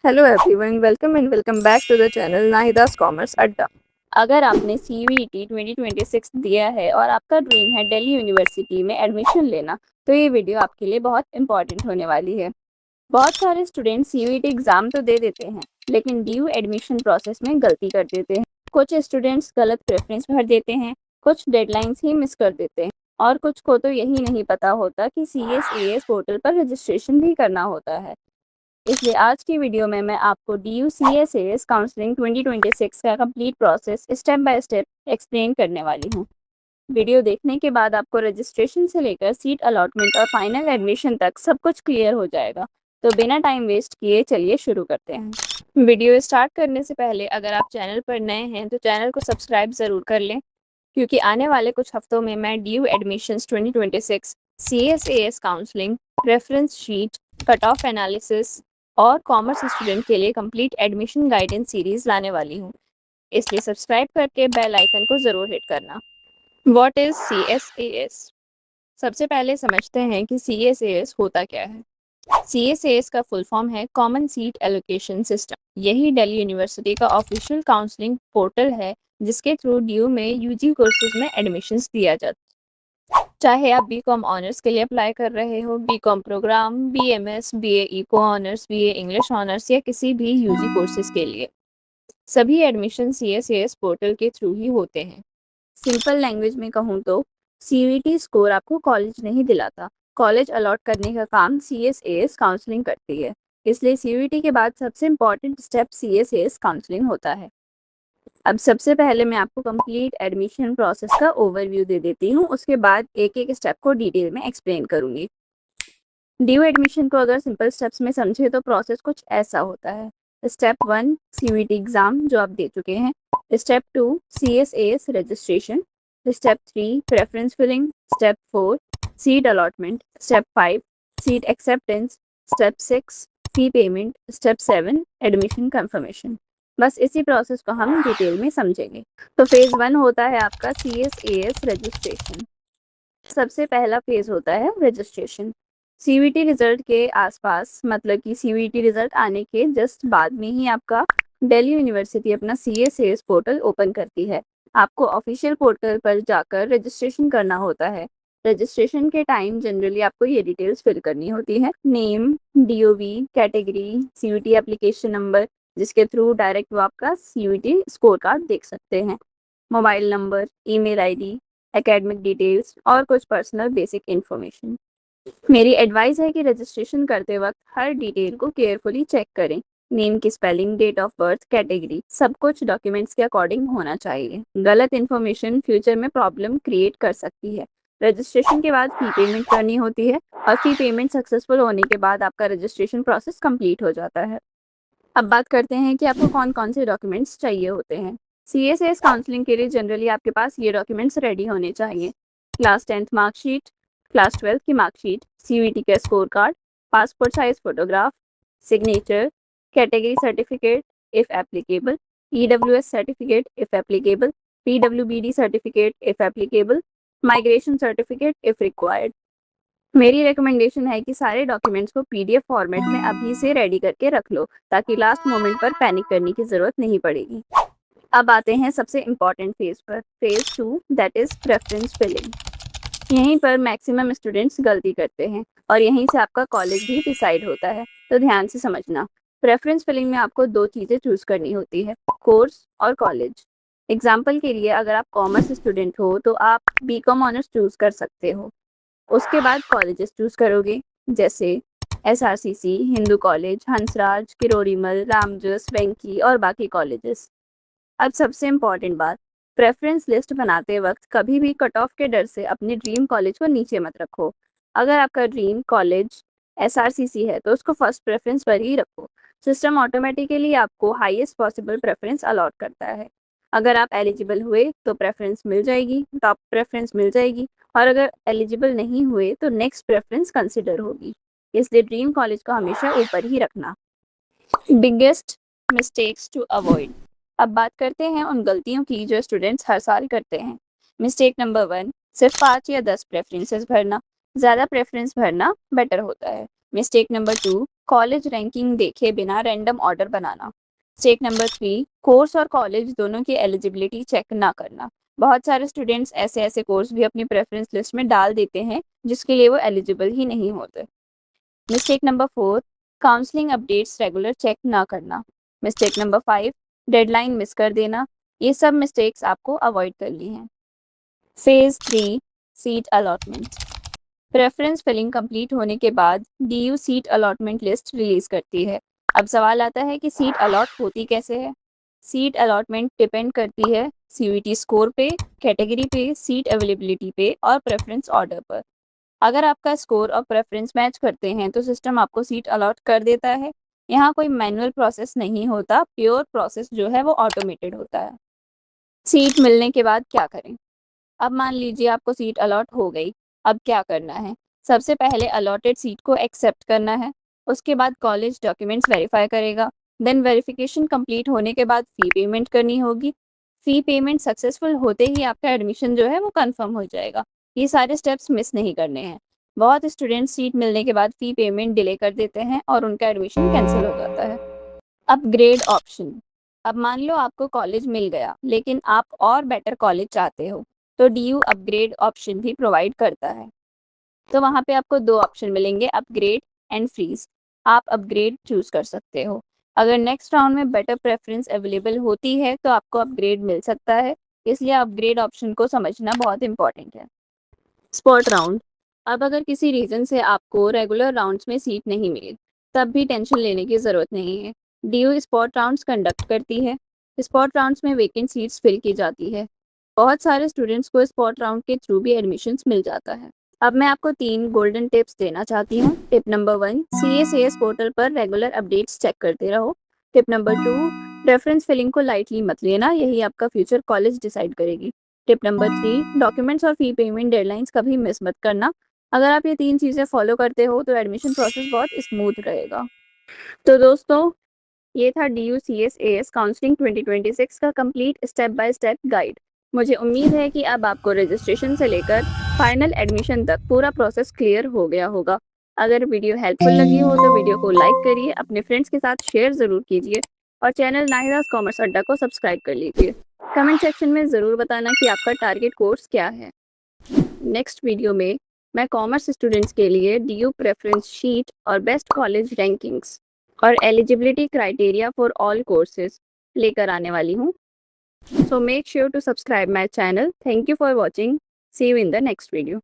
Hello everyone, welcome back to the channel Nahida's commerce Adda. अगर आपने CVT 2026 दिया है और आपका ड्रीम है दिल्ली यूनिवर्सिटी में एडमिशन लेना, तो ये वीडियो आपके लिए बहुत इंपॉर्टेंट होने वाली है। बहुत सारे स्टूडेंट CVT एग्ज़ाम तो दे देते हैं, लेकिन ड्यू एडमिशन प्रोसेस में गलती कर देते हैं। कुछ स्टूडेंट्स गलत प्रेफरेंस भर देते हैं, कुछ डेडलाइंस ही मिस कर देते हैं और कुछ को तो यही नहीं पता होता कि CSAS पोर्टल पर रजिस्ट्रेशन भी करना होता है। इसलिए आज की वीडियो में मैं आपको DU-CSAS काउंसलिंग 2026 का complete process step by step explain करने वाली हूँ। वीडियो देखने के बाद आपको रजिस्ट्रेशन से लेकर सीट अलॉटमेंट और फाइनल एडमिशन तक सब कुछ क्लियर हो जाएगा। तो बिना टाइम वेस्ट किए चलिए शुरू करते हैं। वीडियो स्टार्ट करने से पहले अगर आप चैनल पर नए हैं तो चैनल को सब्सक्राइब ज़रूर कर लें, क्योंकि आने वाले कुछ हफ्तों में मैं DU admissions 2026, CSAS counselling, reference sheet, cut off analysis और कॉमर्स स्टूडेंट के लिए कंप्लीट एडमिशन गाइडेंस सीरीज लाने वाली हूँ। इसलिए सब्सक्राइब करके बेल आइकन को ज़रूर हिट करना। What is CSAS? सबसे पहले समझते हैं कि CSAS होता क्या है। CSAS का फुल फॉर्म है कॉमन सीट एलोकेशन सिस्टम। यही दिल्ली यूनिवर्सिटी का ऑफिशियल काउंसलिंग पोर्टल है, जिसके थ्रू DU में UG कोर्सेज में एडमिशन्स दिया जाता है। चाहे आप BCom ऑनर्स के लिए अप्लाई कर रहे हो, BCom programme, BMS, BA eco honours, BA English honours या किसी भी UG कोर्सेज के लिए, सभी एडमिशन CSAS पोर्टल के थ्रू ही होते हैं। सिंपल लैंग्वेज में कहूँ तो CVT स्कोर आपको कॉलेज नहीं दिलाता, कॉलेज अलॉट करने का काम CSAS काउंसलिंग करती है। इसलिए CVT के बाद सबसे इम्पॉर्टेंट स्टेप CSAS काउंसलिंग होता है। अब सबसे पहले मैं आपको कंप्लीट एडमिशन प्रोसेस का ओवरव्यू दे देती हूँ, उसके बाद एक एक स्टेप को डिटेल में एक्सप्लेन करूँगी। ड्यू एडमिशन को अगर सिंपल स्टेप्स में समझे तो प्रोसेस कुछ ऐसा होता है। स्टेप 1 CVT एग्ज़ाम जो आप दे चुके हैं, step 2 CSAS registration, step 3 preference filling, step 4 seat allotment, step 5 seat acceptance, step 6 fee payment, step 7 admission confirmation. बस इसी प्रोसेस को हम डिटेल में समझेंगे। तो फेज़ 1 होता है आपका CSAS रजिस्ट्रेशन। सबसे पहला फेज़ होता है रजिस्ट्रेशन। CVT रिज़ल्ट के आसपास, मतलब कि CVT रिज़ल्ट आने के जस्ट बाद में ही आपका दिल्ली यूनिवर्सिटी अपना CSAS पोर्टल ओपन करती है। आपको ऑफिशियल पोर्टल पर जाकर रजिस्ट्रेशन करना होता है। रजिस्ट्रेशन के टाइम जनरली आपको ये डिटेल्स फिल करनी होती है: name, DOB, category, CVT application number जिसके थ्रू डायरेक्ट वो आपका CVT स्कोर कार्ड देख सकते हैं, mobile number, email ID, academic details और कुछ पर्सनल बेसिक इन्फॉर्मेशन। मेरी एडवाइस है कि रजिस्ट्रेशन करते वक्त हर डिटेल को केयरफुली चेक करें। नेम की spelling, date of birth, category, सब कुछ डॉक्यूमेंट्स के अकॉर्डिंग होना चाहिए। गलत इन्फॉर्मेशन फ्यूचर में प्रॉब्लम क्रिएट कर सकती है। रजिस्ट्रेशन के बाद फ़ी पेमेंट करनी होती है और फ़ी पेमेंट सक्सेसफुल होने के बाद आपका रजिस्ट्रेशन प्रोसेस कंप्लीट हो जाता है। अब बात करते हैं कि आपको कौन-कौन से डॉक्यूमेंट्स चाहिए होते हैं। CSAS काउंसलिंग के लिए जनरली आपके पास ये डॉक्यूमेंट्स रेडी होने चाहिए: class 10th marksheet, class 12th की मार्कशीट, CVT का score card, passport size photograph, signature, category certificate if applicable, EWS certificate if applicable, PWBD certificate if applicable, migration certificate if required. मेरी recommendation है कि सारे documents को PDF format में अभी से रेडी करके रख लो, ताकि लास्ट मोमेंट पर पैनिक करने की ज़रूरत नहीं पड़ेगी। अब आते हैं सबसे इम्पॉर्टेंट फेज़ पर, phase 2 that is preference filling. यहीं पर मैक्सिमम स्टूडेंट्स गलती करते हैं और यहीं से आपका कॉलेज भी डिसाइड होता है। तो ध्यान से समझना, प्रेफरेंस फिलिंग में आपको 2 चीज़ें चूज़ करनी होती है: कोर्स और कॉलेज। एग्जाम्पल के लिए अगर आप कॉमर्स स्टूडेंट हो तो आप BCom ऑनर्स चूज़ कर सकते हो। उसके बाद कॉलेजेस चूज़ करोगे, जैसे SRCC, हिंदू कॉलेज, हंसराज, किरोड़ीमल, रामजस, वेंकी और बाकी कॉलेजेस। अब सबसे इम्पॉर्टेंट बात, प्रेफरेंस लिस्ट बनाते वक्त कभी भी कट ऑफ के डर से अपने ड्रीम कॉलेज को नीचे मत रखो। अगर आपका ड्रीम कॉलेज SRCC है तो उसको फर्स्ट प्रेफरेंस पर ही रखो। सिस्टम ऑटोमेटिकली आपको हाईएस्ट पॉसिबल प्रेफरेंस अलॉट करता है। अगर आप एलिजिबल हुए तो प्रेफरेंस मिल जाएगी, टॉप प्रेफरेंस मिल जाएगी, और अगर एलिजिबल नहीं हुए तो नेक्स्ट प्रेफरेंस कंसिडर होगी। इसलिए ड्रीम कॉलेज को हमेशा ऊपर ही रखना। Biggest mistakes to avoid. अब बात करते हैं उन गलतियों की जो स्टूडेंट्स हर साल करते हैं। मिस्टेक नंबर 1, सिर्फ 5 या 10 प्रेफरेंसेस भरना। ज़्यादा प्रेफरेंस भरना बेटर होता है। मिस्टेक नंबर 2, कॉलेज रैंकिंग देखे बिना रैंडम ऑर्डर बनाना। मिस्टेक नंबर 3, कोर्स और कॉलेज दोनों की एलिजिबिलिटी चेक ना करना। बहुत सारे स्टूडेंट्स ऐसे ऐसे कोर्स भी अपनी प्रेफरेंस लिस्ट में डाल देते हैं जिसके लिए वो एलिजिबल ही नहीं होते। Mistake number 4, counselling updates regular check ना करना। मिस्टेक नंबर 5, डेडलाइन मिस कर देना। ये सब मिस्टेक्स आपको अवॉइड करनी है। Phase 3, seat allotment. Preference filling complete होने के बाद DU seat allotment list release करती है। अब सवाल आता है कि सीट अलॉट होती कैसे है। सीट अलॉटमेंट डिपेंड करती है सीयूईटी स्कोर पे, कैटेगरी पे, सीट अवेलेबिलिटी पे और प्रेफरेंस ऑर्डर पर। अगर आपका स्कोर और प्रेफरेंस मैच करते हैं तो सिस्टम आपको सीट अलॉट कर देता है। यहाँ कोई मैनुअल प्रोसेस नहीं होता, प्योर प्रोसेस जो है वो ऑटोमेटेड होता है। सीट मिलने के बाद क्या करें? अब मान लीजिए आपको सीट अलॉट हो गई, अब क्या करना है? सबसे पहले अलॉटेड सीट को एक्सेप्ट करना है, उसके बाद कॉलेज डॉक्यूमेंट्स वेरीफाई करेगा, देन वेरिफिकेशन कंप्लीट होने के बाद फ़ी पेमेंट करनी होगी। फ़ी पेमेंट सक्सेसफुल होते ही आपका एडमिशन जो है वो कंफर्म हो जाएगा। ये सारे स्टेप्स मिस नहीं करने हैं। बहुत स्टूडेंट्स सीट मिलने के बाद फ़ी पेमेंट डिले कर देते हैं और उनका एडमिशन कैंसिल हो जाता है। Upgrade option. अब मान लो आपको कॉलेज मिल गया लेकिन आप और बेटर कॉलेज चाहते हो तो डीयू अपग्रेड ऑप्शन भी प्रोवाइड करता है। तो वहाँ पे आपको दो ऑप्शन मिलेंगे, अपग्रेड एंड फ्रीज। आप अपग्रेड चूज कर सकते हो। अगर नेक्स्ट राउंड में बेटर प्रेफरेंस अवेलेबल होती है तो आपको अपग्रेड मिल सकता है, इसलिए अपग्रेड ऑप्शन को समझना बहुत इंपॉर्टेंट है। Spot round. अब अगर किसी रीज़न से आपको रेगुलर राउंड्स में सीट नहीं मिली तब भी टेंशन लेने की ज़रूरत नहीं है। डीयू स्पॉट राउंड्स कंडक्ट करती है। स्पॉट राउंड्स में वेकेंट सीट्स फिल की जाती है। बहुत सारे स्टूडेंट्स को स्पॉट राउंड के थ्रू भी एडमिशन्स मिल जाता है। अब मैं आपको 3 गोल्डन टिप्स देना चाहती हूँ। टिप नंबर 1, CACS पोर्टल पर रेगुलर अपडेट्स चेक करते रहो। टिप नंबर 2, रेफरेंस फिलिंग को लाइटली मत लेना, यही आपका फ्यूचर कॉलेज डिसाइड करेगी। टिप नंबर 3, डॉक्यूमेंट्स और फी पेमेंट डेडलाइंस कभी मिस मत करना। अगर आप ये 3 चीज़ें फॉलो करते हो तो एडमिशन प्रोसेस बहुत स्मूथ रहेगा। तो दोस्तों, ये था DU CSAS काउंसलिंग 2026 का complete step by step guide. मुझे उम्मीद है कि अब आपको रजिस्ट्रेशन से लेकर फाइनल एडमिशन तक पूरा प्रोसेस क्लियर हो गया होगा। अगर वीडियो हेल्पफुल लगी हो तो वीडियो को लाइक करिए, अपने फ्रेंड्स के साथ शेयर ज़रूर कीजिए और चैनल नाहिदास कॉमर्स अड्डा को सब्सक्राइब कर लीजिए। कमेंट सेक्शन में ज़रूर बताना कि आपका टारगेट कोर्स क्या है। नेक्स्ट वीडियो में मैं कॉमर्स स्टूडेंट्स के लिए DU प्रेफरेंस शीट और बेस्ट कॉलेज रैंकिंग्स और eligibility criteria for all courses लेकर आने वाली हूँ। So make sure to subscribe my channel. Thank you for watching. See you in the next video.